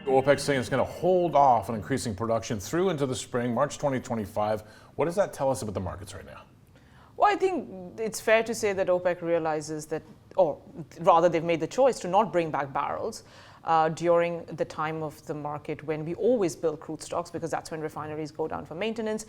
OPEC saying it's going to hold off on increasing production through into the spring, March 2025. What does that tell us about the markets right now? Well, I think it's fair to say that OPEC realizes that, or rather they've made the choice to not bring back barrels during the time of the market when we always build crude stocks, because that's when refineries go down for maintenance.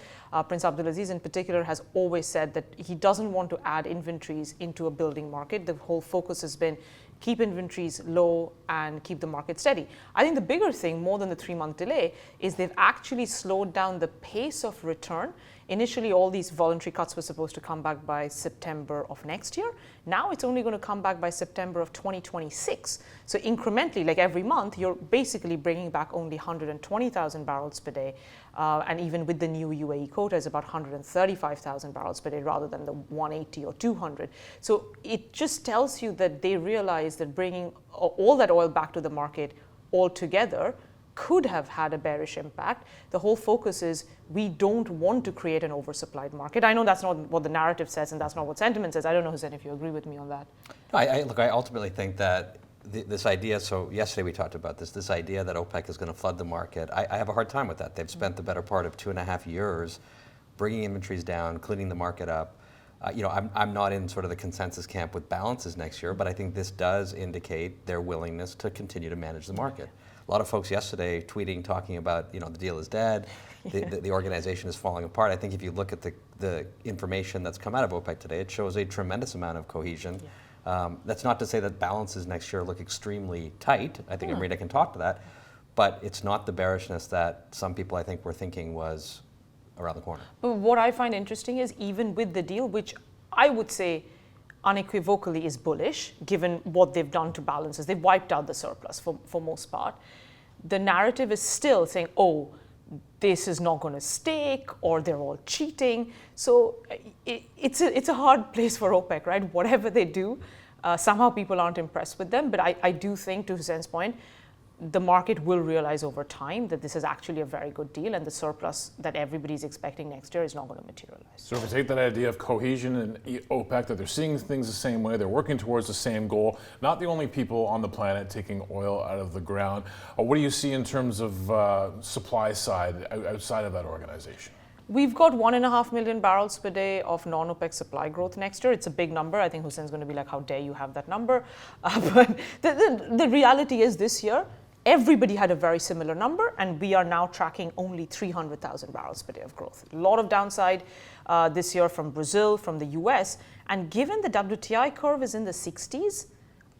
Prince Abdulaziz in particular has always said that he doesn't want to add inventories into a building market. The whole focus has been keep inventories low and keep the market steady. I think the bigger thing, more than the 3-month delay, is they've actually slowed down the pace of return. Initially, all these voluntary cuts were supposed to come back by September of next year. Now it's only going to come back by September of 2026. So incrementally, like every month, you're basically bringing back only 120,000 barrels per day. And even with the new UAE quota, it's about 135,000 barrels per day rather than the 180 or 200. So it just tells you that they realize that bringing all that oil back to the market altogether could have had a bearish impact. The whole focus is we don't want to create an oversupplied market. I know that's not what the narrative says and that's not what sentiment says. I don't know, Hussein, if you agree with me on that. Look, I ultimately think that this idea, so yesterday we talked about this idea that OPEC is going to flood the market. I have a hard time with that. They've spent the better part of 2.5 years bringing inventories down, cleaning the market up. I'm not in sort of the consensus camp with balances next year, but I think this does indicate their willingness to continue to manage the market. A lot of folks yesterday tweeting, talking about, the deal is dead, the organization is falling apart. I think if you look at the information that's come out of OPEC today, it shows a tremendous amount of cohesion. Yeah. That's not to say that balances next year look extremely tight. I think Amrita can talk to that, but it's not the bearishness that some people I think were thinking was around the corner. But what I find interesting is even with the deal, which I would say unequivocally is bullish, given what they've done to balances. They've wiped out the surplus for most part. The narrative is still saying, oh, this is not going to stick, or they're all cheating. So it's a hard place for OPEC, right? Whatever they do, somehow people aren't impressed with them. But I do think, to Hussein's point, the market will realize over time that this is actually a very good deal and the surplus that everybody's expecting next year is not going to materialize. So if we take that idea of cohesion and OPEC, that they're seeing things the same way, they're working towards the same goal, not the only people on the planet taking oil out of the ground. What do you see in terms of supply side outside of that organization? We've got 1.5 million barrels per day of non-OPEC supply growth next year. It's a big number. I think Hussein's going to be like, how dare you have that number? But the reality is this year, everybody had a very similar number, and we are now tracking only 300,000 barrels per day of growth. A lot of downside this year from Brazil, from the US, and given the WTI curve is in the 60s,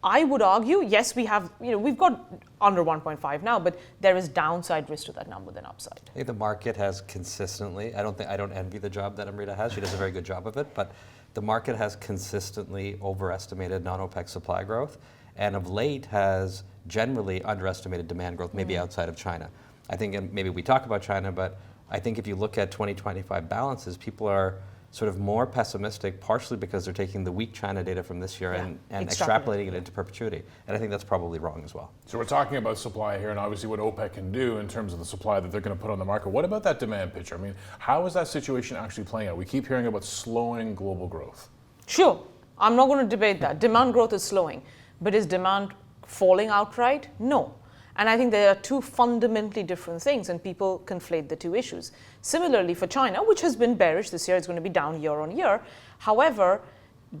I would argue, yes, we have, we've got under 1.5 now, but there is downside risk to that number than upside. I think the market has consistently, I don't envy the job that Amrita has. She does a very good job of it, but the market has consistently overestimated non-OPEC supply growth, and of late has generally underestimated demand growth, maybe outside of China. I think, and maybe we talk about China, but I think if you look at 2025 balances, people are sort of more pessimistic, partially because they're taking the weak China data from this year and extrapolating it into perpetuity. And I think that's probably wrong as well. So we're talking about supply here and obviously what OPEC can do in terms of the supply that they're going to put on the market. What about that demand picture? I mean, how is that situation actually playing out? We keep hearing about slowing global growth. Sure, I'm not going to debate that. Demand growth is slowing, but is demand falling outright? No. And I think there are two fundamentally different things, and people conflate the two issues. Similarly for China, which has been bearish this year, it's going to be down year on year. However,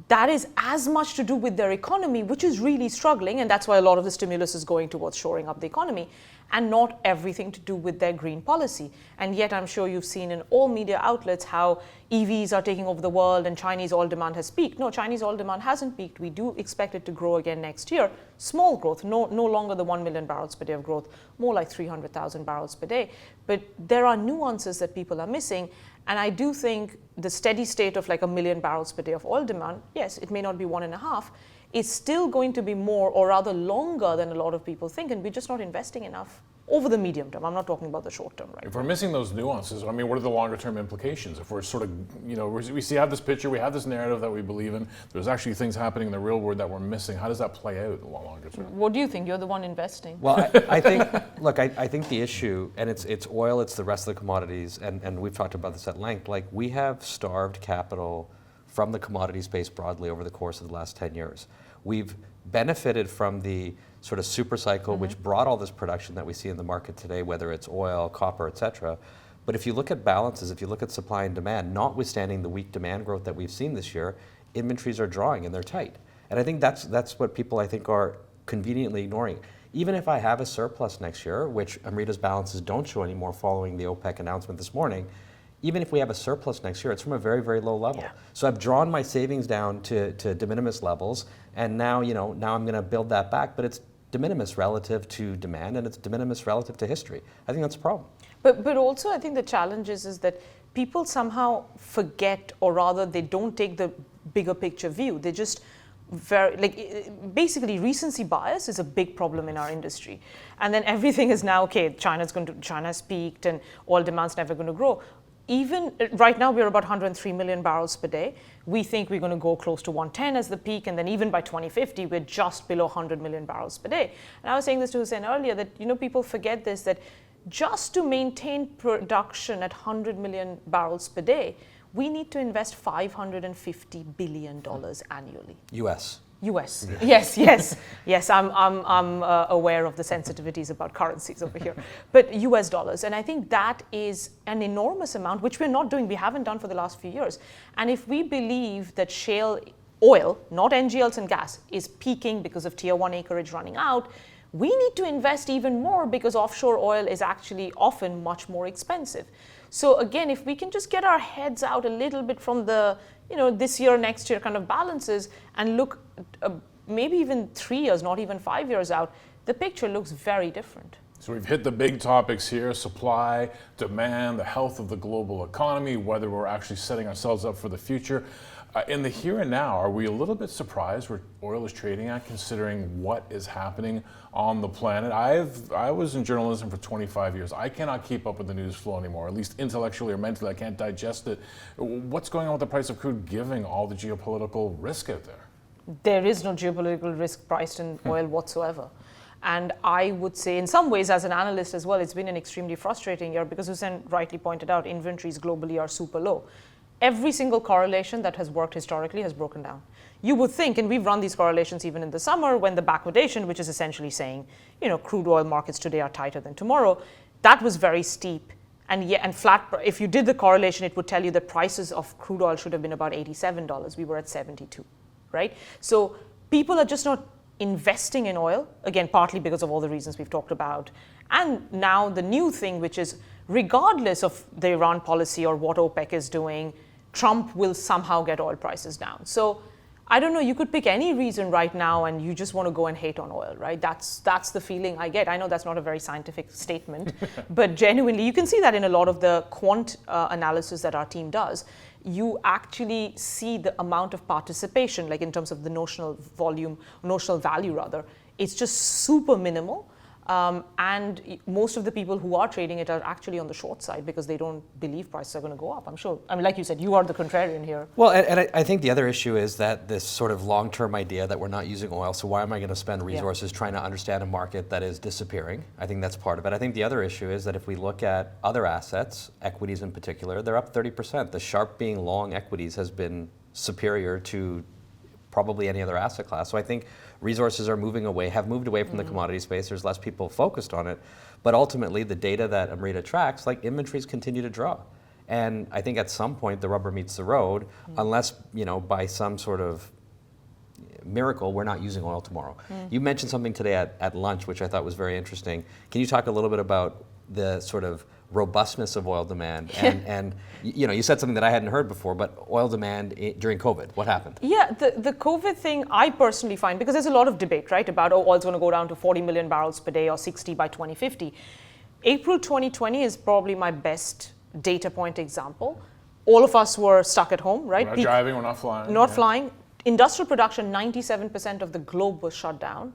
that is as much to do with their economy, which is really struggling, and that's why a lot of the stimulus is going towards shoring up the economy, and not everything to do with their green policy. And yet I'm sure you've seen in all media outlets how EVs are taking over the world and Chinese oil demand has peaked. No, Chinese oil demand hasn't peaked. We do expect it to grow again next year. Small growth, no longer the 1 million barrels per day of growth, more like 300,000 barrels per day. But there are nuances that people are missing. And I do think the steady state of like 1 million barrels per day of oil demand, yes, it may not be 1.5, is still going to be more, or rather longer than a lot of people think, and we're just not investing enough over the medium term. I'm not talking about the short term, right? If we're missing those nuances, I mean, what are the longer term implications? If we're sort of, we have this picture, we have this narrative that we believe in, there's actually things happening in the real world that we're missing. How does that play out in the longer term? What do you think? You're the one investing. Well, I think, look, I think the issue, and it's oil, it's the rest of the commodities, and we've talked about this at length, like we have starved capital from the commodity space broadly over the course of the last 10 years. We've benefited from the sort of super cycle, which brought all this production that we see in the market today, whether it's oil, copper, et cetera. But if you look at balances, if you look at supply and demand, notwithstanding the weak demand growth that we've seen this year, inventories are drawing and they're tight. And I think that's what people, I think, are conveniently ignoring. Even if I have a surplus next year, which Amrita's balances don't show anymore following the OPEC announcement this morning, even if we have a surplus next year, it's from a very, very low level. Yeah. So I've drawn my savings down to de minimis levels, and now, now I'm going to build that back, but it's de minimis relative to demand, and it's de minimis relative to history. I think that's a problem. But also, I think the challenge is that people somehow forget, or rather, they don't take the bigger picture view. They just basically recency bias is a big problem in our industry, and then everything is now okay. China's peaked, and oil demand's never going to grow. Even right now, we're about 103 million barrels per day. We think we're going to go close to 110 as the peak, and then even by 2050, we're just below 100 million barrels per day. And I was saying this to Hussein earlier that people forget this, that just to maintain production at 100 million barrels per day, we need to invest $550 billion annually. US. Yes. I'm aware of the sensitivities about currencies over here, but US dollars. And I think that is an enormous amount, which we're not doing. We haven't done for the last few years. And if we believe that shale oil, not NGLs and gas, is peaking because of tier 1 acreage running out, we need to invest even more because offshore oil is actually often much more expensive. So again, if we can just get our heads out a little bit from the this year, next year kind of balances and look maybe even 3 years, not even 5 years out, the picture looks very different. So we've hit the big topics here: supply, demand, the health of the global economy, whether we're actually setting ourselves up for the future. In the here and now, are we a little bit surprised where oil is trading at, considering what is happening on the planet? I was in journalism for 25 years. I cannot keep up with the news flow anymore, at least intellectually or mentally. I can't digest it. What's going on with the price of crude, given all the geopolitical risk out there? There is no geopolitical risk priced in oil whatsoever. And I would say, in some ways, as an analyst as well, it's been an extremely frustrating year because Hussein rightly pointed out, inventories globally are super low. Every single correlation that has worked historically has broken down. You would think, and we've run these correlations even in the summer, when the backwardation, which is essentially saying, crude oil markets today are tighter than tomorrow, that was very steep. And flat, if you did the correlation, it would tell you that prices of crude oil should have been about $87. We were at 72, right? So people are just not investing in oil, again, partly because of all the reasons we've talked about. And now the new thing, which is regardless of the Iran policy or what OPEC is doing, Trump will somehow get oil prices down. So I don't know, you could pick any reason right now and you just want to go and hate on oil, right? That's the feeling I get. I know that's not a very scientific statement, but genuinely, you can see that in a lot of the quant analysis that our team does. You actually see the amount of participation, like in terms of the notional value rather, it's just super minimal. And most of the people who are trading it are actually on the short side because they don't believe prices are going to go up. I'm sure. I mean, like you said, you are the contrarian here. Well, and I think the other issue is that this sort of long-term idea that we're not using oil, so why am I going to spend resources trying to understand a market that is disappearing? I think that's part of it. I think the other issue is that if we look at other assets, equities in particular, they're up 30%. The Sharpe being long equities has been superior to probably any other asset class. So I think resources are have moved away from the commodity space. There's less people focused on it. But ultimately, the data that Amrita tracks, like inventories continue to draw. And I think at some point, the rubber meets the road, unless, by some sort of miracle, we're not using oil tomorrow. You mentioned something today at lunch, which I thought was very interesting. Can you talk a little bit about the sort of robustness of oil demand and you said something that I hadn't heard before, but oil demand during COVID, what happened? Yeah, the COVID thing I personally find, because there's a lot of debate, right, about oil's going to go down to 40 million barrels per day or 60 by 2050. April 2020 is probably my best data point example. All of us were stuck at home, right? We're not driving, we're not flying. Not flying. Industrial production, 97% of the globe was shut down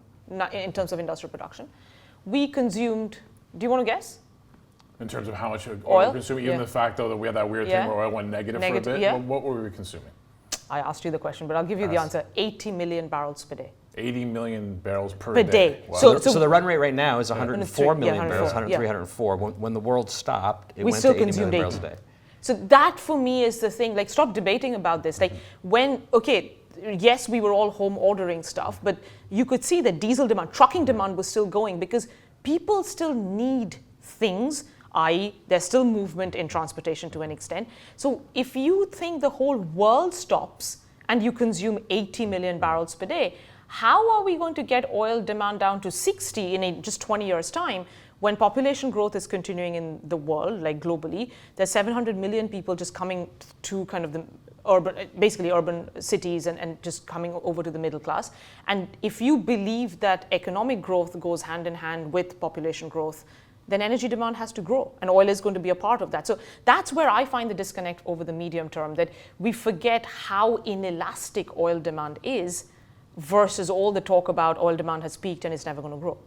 in terms of industrial production. We consumed, do you want to guess? In terms of how much oil we're consuming, even the fact, though, that we had that weird thing where oil went negative for a bit, what were we consuming? I asked you the question, but I'll give you the answer. 80 million barrels per day. 80 million barrels per day. Wow. So the run rate right now is 104 million barrels, 103, 104. When the world stopped, it went to 80 million barrels a day. So that for me is the thing, like stop debating about this. Like yes, we were all home ordering stuff, but you could see that diesel demand, trucking demand was still going because people still need things, i.e., there's still movement in transportation to an extent. So if you think the whole world stops and you consume 80 million barrels per day, how are we going to get oil demand down to 60 in just 20 years' time when population growth is continuing in the world, like globally? There's 700 million people just coming to kind of the basically urban cities and just coming over to the middle class. And if you believe that economic growth goes hand in hand with population growth, then energy demand has to grow, and oil is going to be a part of that. So that's where I find the disconnect over the medium term, that we forget how inelastic oil demand is versus all the talk about oil demand has peaked and it's never going to grow.